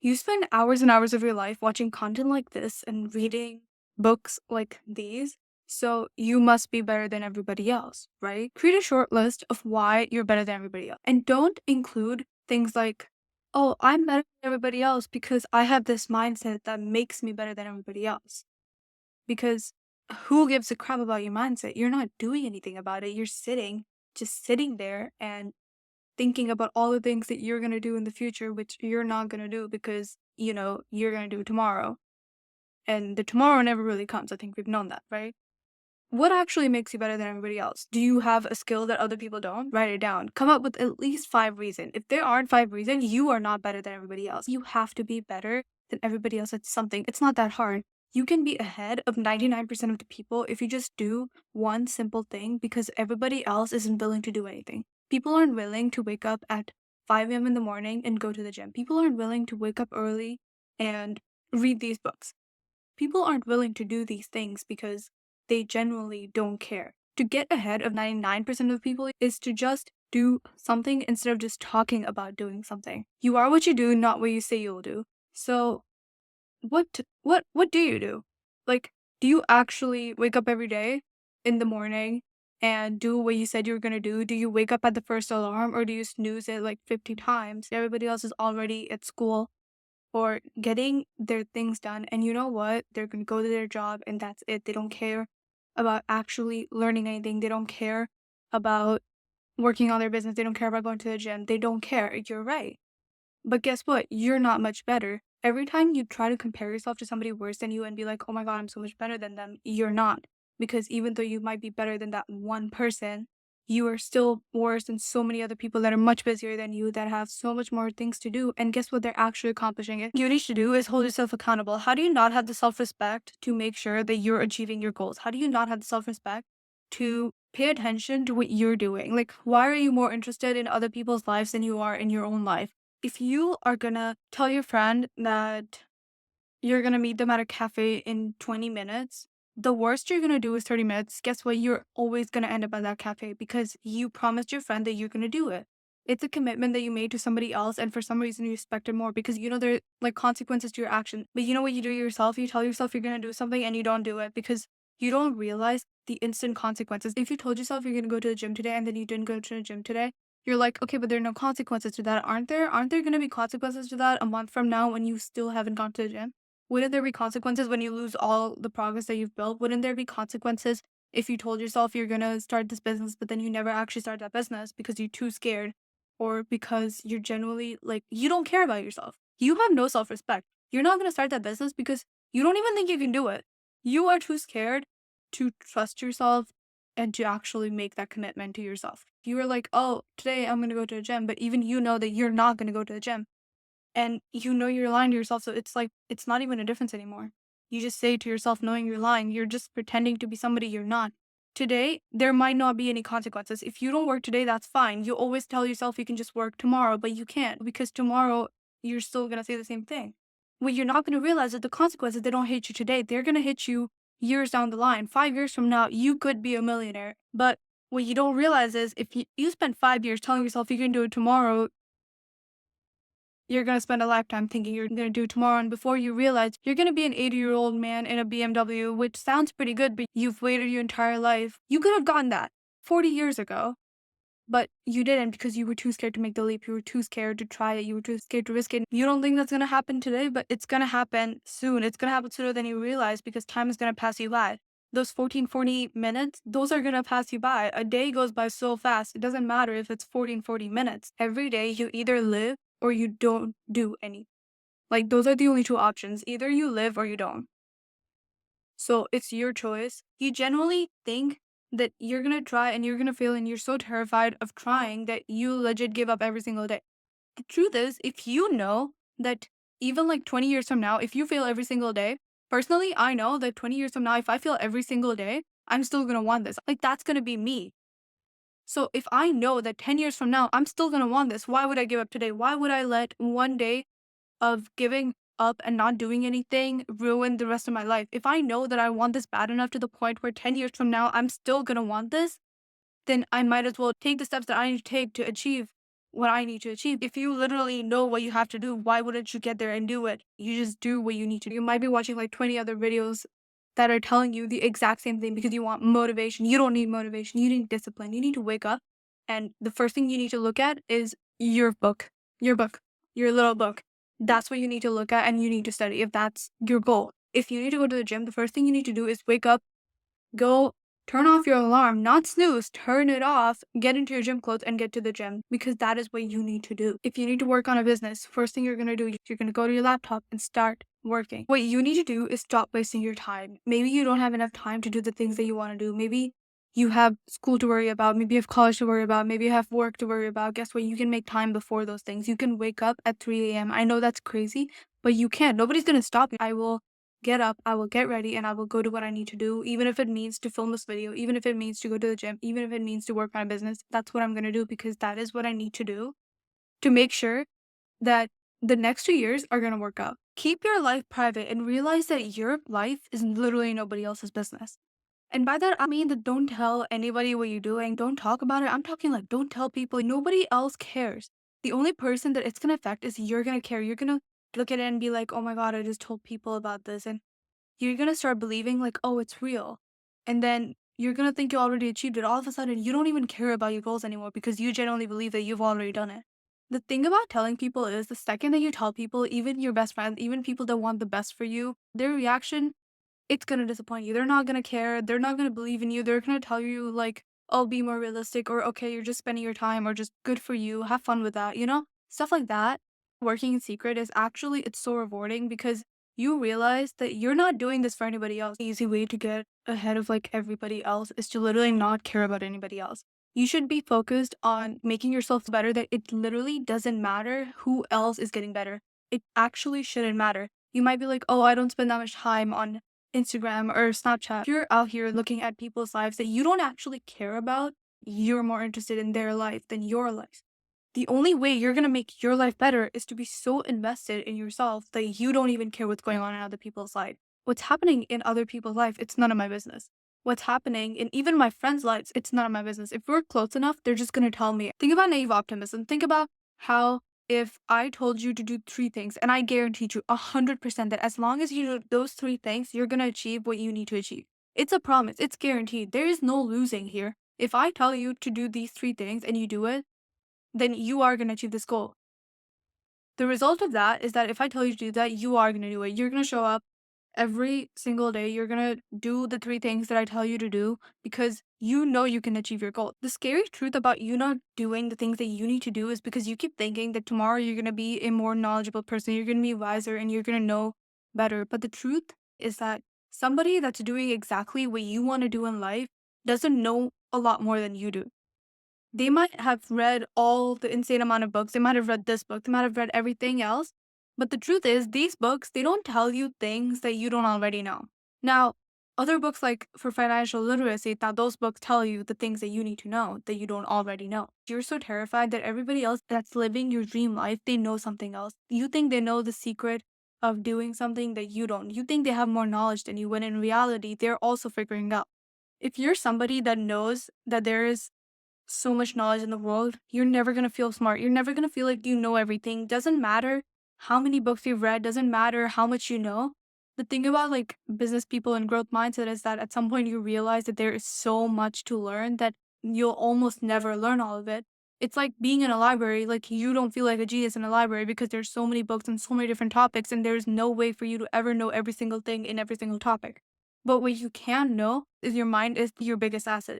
You spend hours and hours of your life watching content like this and reading books like these, so you must be better than everybody else, right? Create a short list of why you're better than everybody else. And don't include things like, oh, I'm better than everybody else because I have this mindset that makes me better than everybody else. Because who gives a crap about your mindset? You're not doing anything about it. You're just sitting there and thinking about all the things that you're going to do in the future, which you're not going to do because, you're going to do tomorrow. And the tomorrow never really comes. I think we've known that, right? What actually makes you better than everybody else? Do you have a skill that other people don't? Write it down. Come up with at least 5 reasons. If there aren't 5 reasons, you are not better than everybody else. You have to be better than everybody else at something. It's not that hard. You can be ahead of 99% of the people if you just do one simple thing because everybody else isn't willing to do anything. People aren't willing to wake up at 5 a.m. in the morning and go to the gym. People aren't willing to wake up early and read these books. People aren't willing to do these things because they genuinely don't care. To get ahead of 99% of people is to just do something instead of just talking about doing something. You are what you do, not what you say you'll do. So, what do you do? Like, do you actually wake up every day in the morning and do what you said you were going to do? Do you wake up at the first alarm or do you snooze it like 50 times? Everybody else is already at school or getting their things done. And you know what? They're going to go to their job and that's it. They don't care about actually learning anything. They don't care about working on their business. They don't care about going to the gym. They don't care. You're right. But guess what? You're not much better. Every time you try to compare yourself to somebody worse than you and be like, oh my God, I'm so much better than them, you're not. Because even though you might be better than that one person, you are still worse than so many other people that are much busier than you, that have so much more things to do. And guess what? They're actually accomplishing it. You need to do is hold yourself accountable. How do you not have the self respect to make sure that you're achieving your goals? How do you not have the self respect to pay attention to what you're doing? Like, why are you more interested in other people's lives than you are in your own life? If you are gonna tell your friend that you're gonna meet them at a cafe in 20 minutes, the worst you're gonna do is 30 minutes. Guess what? You're always gonna end up at that cafe because you promised your friend that you're gonna do it. It's a commitment that you made to somebody else, and for some reason you respect it more because you know there are like consequences to your action. But you know what you do yourself? You tell yourself you're gonna do something and you don't do it because you don't realize the instant consequences. If you told yourself you're gonna go to the gym today and then you didn't go to the gym today, you're like, okay, but there are no consequences to that, aren't there? Aren't there gonna be consequences to that a month from now when you still haven't gone to the gym? Wouldn't there be consequences when you lose all the progress that you've built? Wouldn't there be consequences if you told yourself you're gonna start this business, but then you never actually start that business because you're too scared or because you're genuinely like, you don't care about yourself? You have no self respect. You're not gonna start that business because you don't even think you can do it. You are too scared to trust yourself and to actually make that commitment to yourself. You are like, oh, today I'm gonna go to the gym, but even you know that you're not gonna go to the gym and you know you're lying to yourself, so it's like it's not even a difference anymore. You just say to yourself knowing you're lying, you're just pretending to be somebody you're not. Today there might not be any consequences. If you don't work today, that's fine. You always tell yourself you can just work tomorrow, but you can't because tomorrow you're still going to say the same thing. What you're not going to realize is the consequences, they don't hit you today, they're going to hit you years down the line. 5 years from now you could be a millionaire, but what you don't realize is if you spend 5 years telling yourself you can do it tomorrow, you're going to spend a lifetime thinking you're going to do tomorrow. And before you realize, you're going to be an 80-year-old man in a BMW, which sounds pretty good, but you've waited your entire life. You could have gotten that 40 years ago, but you didn't because you were too scared to make the leap. You were too scared to try it. You were too scared to risk it. You don't think that's going to happen today, but it's going to happen soon. It's going to happen sooner than you realize because time is going to pass you by. Those 40 minutes, those are going to pass you by. A day goes by so fast. It doesn't matter if it's 40 minutes. Every day you either live or you don't do any. Like, those are the only two options. Either you live or you don't. So it's your choice. You genuinely think that you're gonna try and you're gonna fail and you're so terrified of trying that you legit give up every single day. The truth is, if you know that even like 20 years from now, if you fail every single day, personally, I know that 20 years from now, if I fail every single day, I'm still gonna want this. Like, that's gonna be me. So if I know that 10 years from now, I'm still gonna want this, why would I give up today? Why would I let one day of giving up and not doing anything ruin the rest of my life? If I know that I want this bad enough to the point where 10 years from now I'm still gonna want this, then I might as well take the steps that I need to take to achieve what I need to achieve. If you literally know what you have to do, why wouldn't you get there and do it? You just do what you need to do. You might be watching like 20 other videos that are telling you the exact same thing because you want motivation. You don't need motivation. You need discipline. You need to wake up. And the first thing you need to look at is your book, your little book. That's what you need to look at and you need to study if that's your goal. If you need to go to the gym, the first thing you need to do is wake up, go turn off your alarm, not snooze, turn it off, get into your gym clothes and get to the gym because that is what you need to do. If you need to work on a business, first thing you're going to do, you're going to go to your laptop and start working. What you need to do is stop wasting your time. Maybe you don't have enough time to do the things that you want to do. Maybe you have school to worry about, maybe you have college to worry about, maybe you have work to worry about. Guess what? You can make time before those things. You can wake up at 3 a.m. I know that's crazy, but you can. Nobody's going to stop you. I will get up, I will get ready, and I will go do what I need to do, even if it means to film this video, even if it means to go to the gym, even if it means to work on a business. That's what I'm going to do because that is what I need to do to make sure that the next 2 years are going to work out. Keep your life private and realize that your life is literally nobody else's business. And by that, I mean that don't tell anybody what you're doing. Don't talk about it. I'm talking like don't tell people. Nobody else cares. The only person that it's going to affect is you're going to care. You're going to look at it and be like, oh my God, I just told people about this. And you're going to start believing like, oh, it's real. And then you're going to think you already achieved it. All of a sudden, you don't even care about your goals anymore because you genuinely believe that you've already done it. The thing about telling people is the second that you tell people, even your best friends, even people that want the best for you, their reaction, it's gonna disappoint you. They're not gonna care. They're not gonna believe in you. They're gonna tell you like, "Oh, be more realistic," or "Okay, you're just spending your time," or "Just good for you. Have fun with that." You know, stuff like that. Working in secret is actually it's so rewarding because you realize that you're not doing this for anybody else. The easy way to get ahead of like everybody else is to literally not care about anybody else. You should be focused on making yourself better. That it literally doesn't matter who else is getting better. It actually shouldn't matter. You might be like, "Oh, I don't spend that much time on Instagram or Snapchat." If you're out here looking at people's lives that you don't actually care about, you're more interested in their life than your life. The only way you're gonna make your life better is to be so invested in yourself that you don't even care what's going on in other people's life. What's happening in other people's life, it's none of my business. What's happening in even my friends' lives, it's none of my business. If we're close enough, they're just gonna tell me. Think about naive optimism. Think about how if I told you to do 3 things, and I guaranteed you 100% that as long as you do those 3 things, you're gonna achieve what you need to achieve. It's a promise, it's guaranteed. There is no losing here. If I tell you to do these 3 things and you do it, then you are gonna achieve this goal. The result of that is that if I tell you to do that, you are gonna do it. You're gonna show up every single day. You're gonna do the 3 things that I tell you to do because you know you can achieve your goal. The scary truth about you not doing the things that you need to do is because you keep thinking that tomorrow you're gonna be a more knowledgeable person, you're gonna be wiser, and you're gonna know better. But the truth is that somebody that's doing exactly what you wanna do in life doesn't know a lot more than you do. They might have read all the insane amount of books. They might have read this book. They might have read everything else. But the truth is, these books, they don't tell you things that you don't already know. Now, other books like for financial literacy, now those books tell you the things that you need to know that you don't already know. You're so terrified that everybody else that's living your dream life, they know something else. You think they know the secret of doing something that you don't. You think they have more knowledge than you, when in reality, they're also figuring out. If you're somebody that knows that there is so much knowledge in the world, you're never going to feel smart. You're never going to feel like you know everything. Doesn't matter how many books you've read, doesn't matter how much you know. The thing about like business people and growth mindset is that at some point you realize that there is so much to learn that you'll almost never learn all of it. It's like being in a library, like you don't feel like a genius in a library because there's so many books and so many different topics, and there's no way for you to ever know every single thing in every single topic. But what you can know is your mind is your biggest asset.